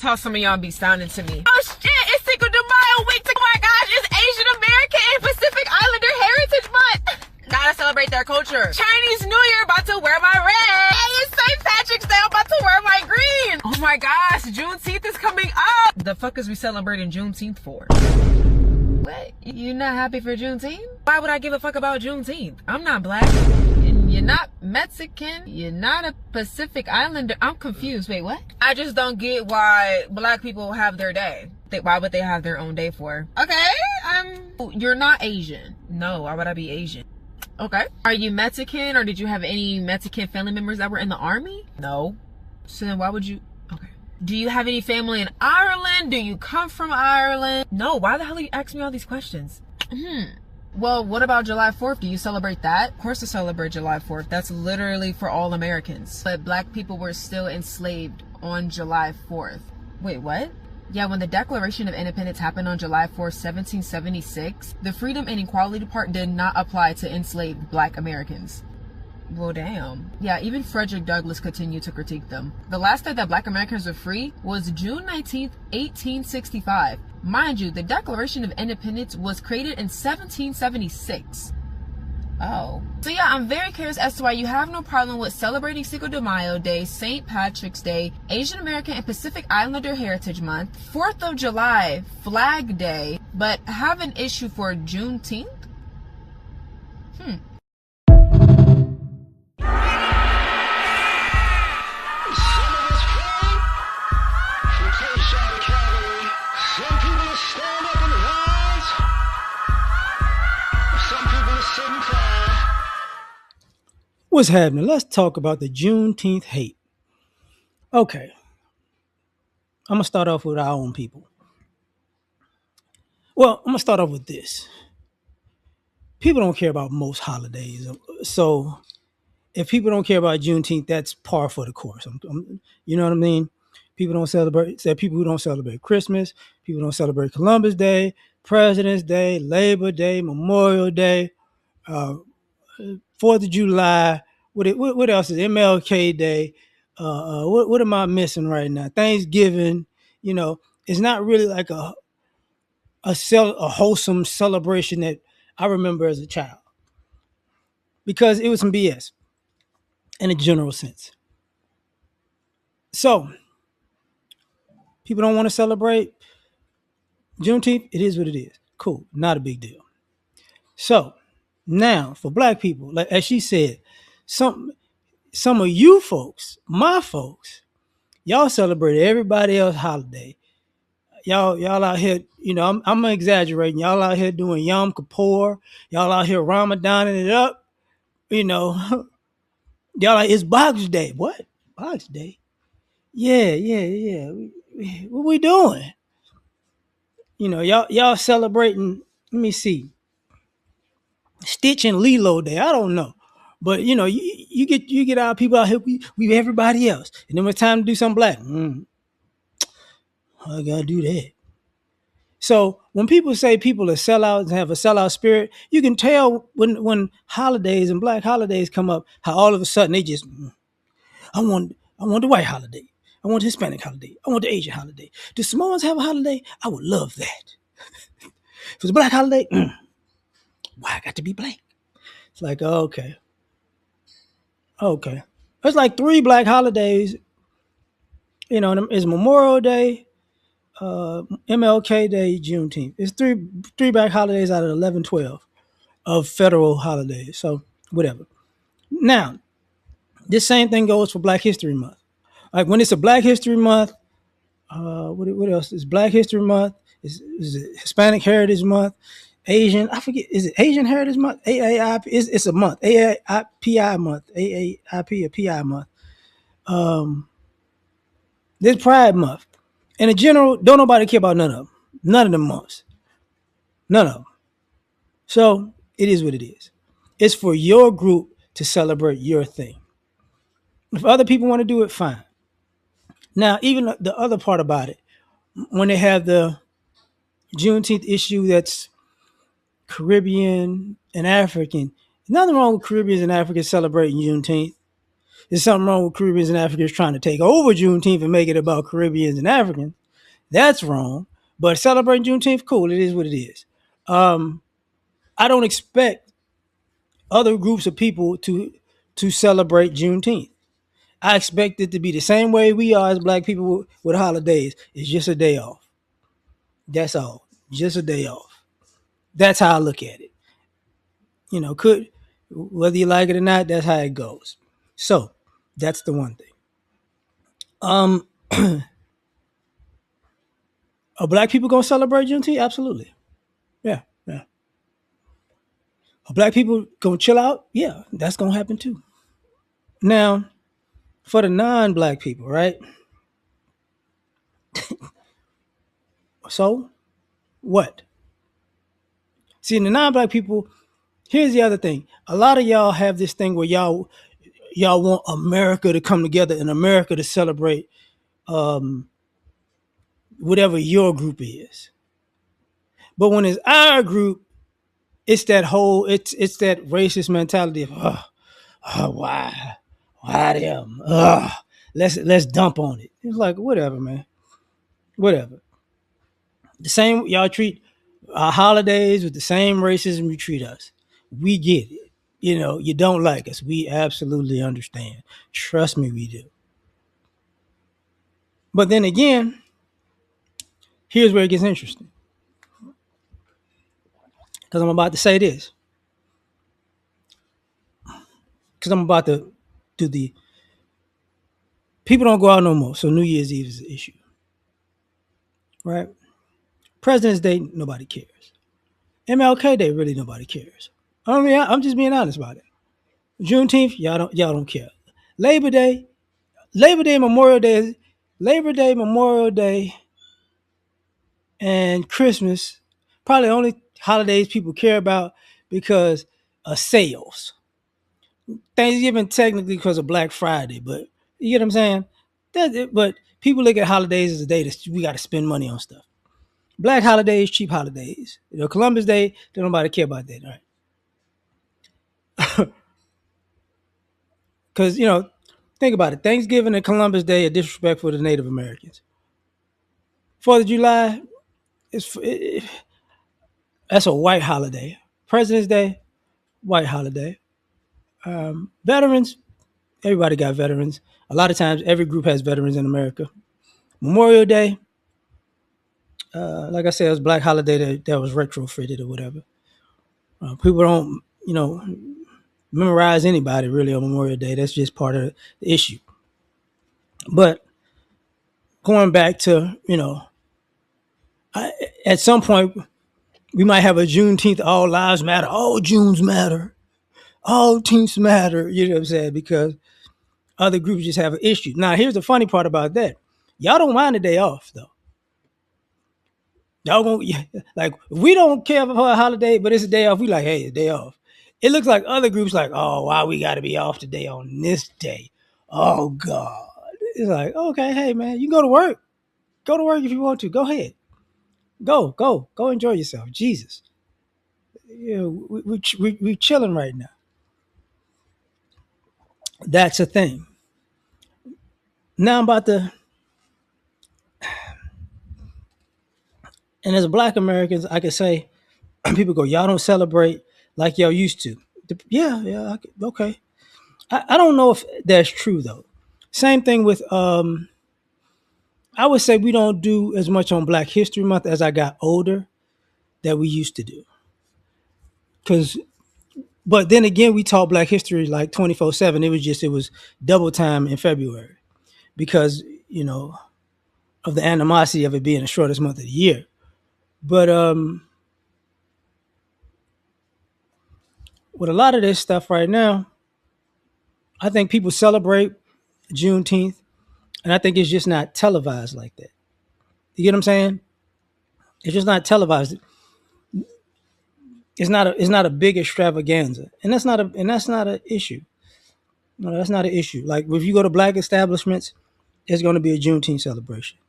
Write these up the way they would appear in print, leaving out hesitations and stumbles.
how some of y'all be sounding to me. Oh shit, it's Cinco de Mayo week. Oh my gosh, it's Asian American and Pacific Islander Heritage Month. Gotta celebrate their culture. Chinese New Year, about to wear my red. Hey, it's St. Patrick's Day, I'm about to wear my green. Oh my gosh, Juneteenth is coming up. The fuck is we celebrating Juneteenth for? What? You not happy for Juneteenth? Why would I give a fuck about Juneteenth? I'm not black. And you're not Mexican. You're not a Pacific Islander. I'm confused. Wait, what? I just don't get why black people have their day. Why would they have their own day for? Okay, you're not Asian. No, why would I be Asian? Okay. Are you Mexican, or did you have any Mexican family members that were in the army? No. So then why would you? Okay. Do you have any family in Ireland? Do you come from Ireland? No. Why the hell are you asking me all these questions? Well, what about July 4th? Do you celebrate that? Of course I celebrate July 4th. That's literally for all Americans. But black people were still enslaved on July 4th. Wait, what? Yeah, when the Declaration of Independence happened on July 4th, 1776, the Freedom and Equality Part did not apply to enslaved black Americans. Well, damn. Yeah, even Frederick Douglass continued to critique them. The last day that black Americans were free was June 19th, 1865. Mind you, the Declaration of Independence was created in 1776. Oh. So yeah, I'm very curious as to why you have no problem with celebrating Cinco de Mayo Day, St. Patrick's Day, Asian American and Pacific Islander Heritage Month, 4th of July, Flag Day, but have an issue for Juneteenth? What's happening? Let's talk about the Juneteenth hate. Okay. I'm going to start off with our own people. Well, I'm going to start off with this. People don't care about most holidays. So if people don't care about Juneteenth, that's par for the course. You know what I mean? People don't celebrate, people who don't celebrate Christmas, people don't celebrate Columbus Day, President's Day, Labor Day, Memorial Day, 4th of July. What else is MLK Day? What am I missing right now? Thanksgiving. You know, it's not really like a wholesome celebration that I remember as a child, because it was some BS in a general sense. So people don't want to celebrate Juneteenth. It is what it is. Cool, not a big deal. So now for black people, like as she said, some of you folks, my folks, y'all celebrate everybody else's holiday. Y'all out here, you know, I'm exaggerating. Y'all out here doing Yom Kippur. Y'all out here Ramadaning it up. You know, y'all like, it's Box Day. What? Box Day? Yeah. What we doing? You know, y'all celebrating, let me see, Stitch and Lilo Day. I don't know. But you know, you get our people out here, we everybody else. And then when it's time to do something black, I gotta do that. So when people say people are sellouts and have a sellout spirit, you can tell when holidays and black holidays come up, how all of a sudden they just, I want the white holiday. I want the Hispanic holiday. I want the Asian holiday. Do Samoans have a holiday? I would love that. If it's a black holiday, why I got to be black? It's like, okay. There's like 3 black holidays. You know, it's Memorial Day, MLK Day, Juneteenth. It's three black holidays out of 11, 12 of federal holidays. So whatever. Now, this same thing goes for Black History Month. Like when it's a Black History Month, what else? It's Black History Month. Is it Hispanic Heritage Month? Asian, I forget. Is it Asian Heritage Month? AAIP. It's a month. AAIPI month. AAIP or PI month. There's Pride Month. And in general, don't nobody care about none of them. None of them months. None of them. So it is what it is. It's for your group to celebrate your thing. If other people want to do it, fine. Now, even the other part about it, when they have the Juneteenth issue that's Caribbean and African, nothing wrong with Caribbeans and Africans celebrating Juneteenth. there's something wrong with Caribbeans and Africans trying to take over Juneteenth and make it about Caribbeans and Africans. That's wrong. But celebrating Juneteenth, cool. It is what it is. I don't expect other groups of people to celebrate Juneteenth. I expect it to be the same way we are as black people with holidays. It's just a day off. That's all. Just a day off. That's how I look at it. Could whether you like it or not, that's how it goes. So that's the one thing. Um, are black people gonna celebrate Juneteenth? Absolutely. Yeah, yeah. Are black people gonna chill out? Yeah, that's gonna happen too. Now, for the non-black people, right? So what? See, in the non-black people, here's the other thing. A lot of y'all have this thing where y'all want America to come together and America to celebrate whatever your group is. But when it's our group, it's that whole it's that racist mentality of why them let's dump on it. It's like whatever, man, whatever. The same y'all treat our holidays with the same racism you treat us. We get it. You don't like us. We absolutely understand. Trust me, we do. But then again, here's where it gets interesting. Because I'm about to say this. Because I'm about to do the people don't go out no more. So New Year's Eve is an issue. Right? President's Day, nobody cares. MLK Day, really nobody cares. I mean, I'm just being honest about it. Juneteenth, y'all don't care. Labor Day, Memorial Day, Memorial Day, and Christmas, probably the only holidays people care about because of sales. Thanksgiving technically because of Black Friday, but you get what I'm saying? But people look at holidays as a day that we got to spend money on stuff. Black holidays, cheap holidays. Columbus Day, don't nobody care about that, right? Because, think about it. Thanksgiving and Columbus Day are disrespectful to Native Americans. 4th of July, that's a white holiday. President's Day, white holiday. Veterans, everybody got veterans. A lot of times, every group has veterans in America. Memorial Day, like I said, it was a black holiday that was retrofitted or whatever. People don't, memorize anybody really on Memorial Day. That's just part of the issue. But going back to, at some point, we might have a Juneteenth, all lives matter, all Junes matter, all teams matter, you know what I'm saying? Because other groups just have an issue. Now, here's the funny part about that. Y'all don't mind the day off, though. Y'all won't, like, we don't care for a holiday, but it's a day off. We like, hey, a day off. It looks like other groups like, oh, why we got to be off today on this day? Oh, God. It's like, okay, hey, man, you go to work. Go to work if you want to. Go ahead. Go enjoy yourself. Jesus. We chilling right now. That's a thing. Now I'm about to, and as Black Americans, I can say, people go, y'all don't celebrate like y'all used to. Yeah, okay. I don't know if that's true though. Same thing with, I would say we don't do as much on Black History Month as I got older that we used to do. But then again, we taught Black history like 24/7. It was double time in February because, of the animosity of it being the shortest month of the year. But with a lot of this stuff right now, I think people celebrate Juneteenth, and I think it's just not televised like that. You get what I'm saying? It's just not televised. It's not a big extravaganza, and that's not an issue. No, that's not an issue. Like if you go to Black establishments, it's going to be a Juneteenth celebration.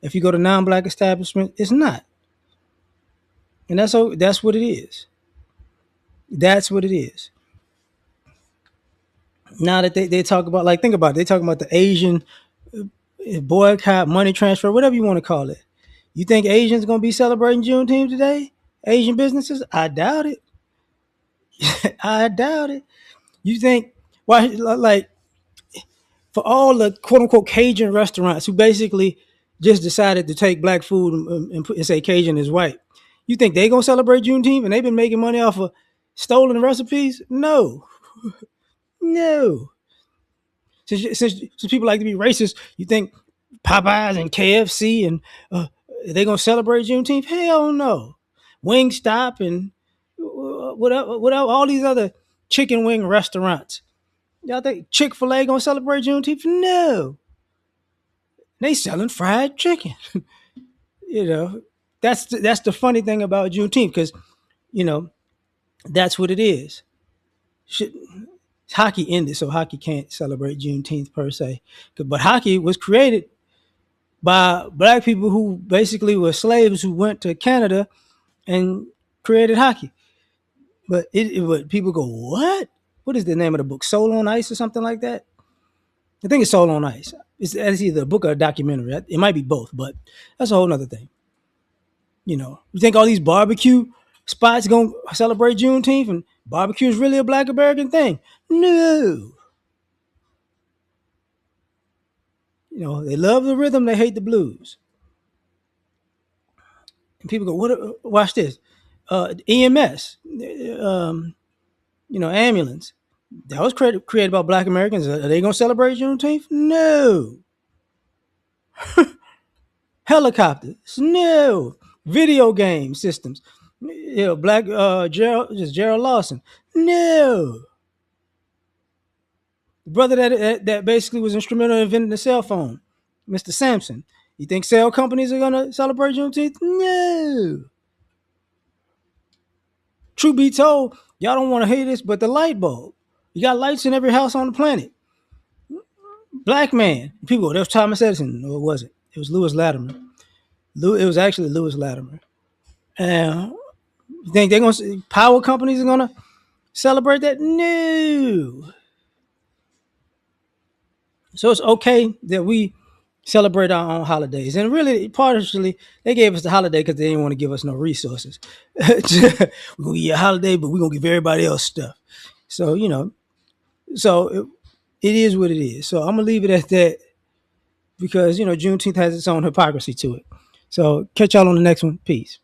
If you go to non-Black establishment, it's not, and that's what it is. That's what it is. Now that they talk about, like, think about it, they talk about the Asian boycott, money transfer, whatever you want to call it. You think Asians gonna be celebrating Juneteenth today? Asian businesses? I doubt it. I doubt it. You think why? Like, for all the quote unquote Cajun restaurants who basically just decided to take black food and say Cajun is white, you think they gonna celebrate Juneteenth and they've been making money off of stolen recipes? No, no. Since people like to be racist, you think Popeyes and KFC and they gonna celebrate Juneteenth? Hell no. Wingstop and whatever, all these other chicken wing restaurants. Y'all think Chick-fil-A gonna celebrate Juneteenth? No. They selling fried chicken. you know, that's the funny thing about Juneteenth, because you know that's what it is. Should, hockey ended, so hockey can't celebrate Juneteenth per se. But hockey was created by black people who basically were slaves who went to Canada and created hockey. But but people go, what? What is the name of the book? Soul on Ice or something like that? I think it's Soul on Ice. It's either a book or a documentary. It might be both, but that's a whole other thing. You think all these barbecue spots gonna celebrate Juneteenth and barbecue is really a black American thing? No. They love the rhythm, they hate the blues. And people go, what? Watch this. EMS, ambulance. That was created by black Americans. Are they gonna celebrate Juneteenth? No. Helicopters? No. Video game systems. Black Gerald Lawson. No. The brother that basically was instrumental in inventing the cell phone, Mr. Sampson. You think cell companies are gonna celebrate Juneteenth? No. Truth be told, y'all don't want to hear this, but the light bulb. You got lights in every house on the planet. Black man. People go, that was Thomas Edison. No, it wasn't. It was Lewis Latimer. It was actually Lewis Latimer. You think power companies are gonna celebrate that? No. So it's okay that we celebrate our own holidays. And really, partially, they gave us the holiday because they didn't want to give us no resources. We're going to give you a holiday, but we're going to give everybody else stuff. So, it is what it is. So I'm going to leave it at that because, Juneteenth has its own hypocrisy to it. So catch y'all on the next one. Peace.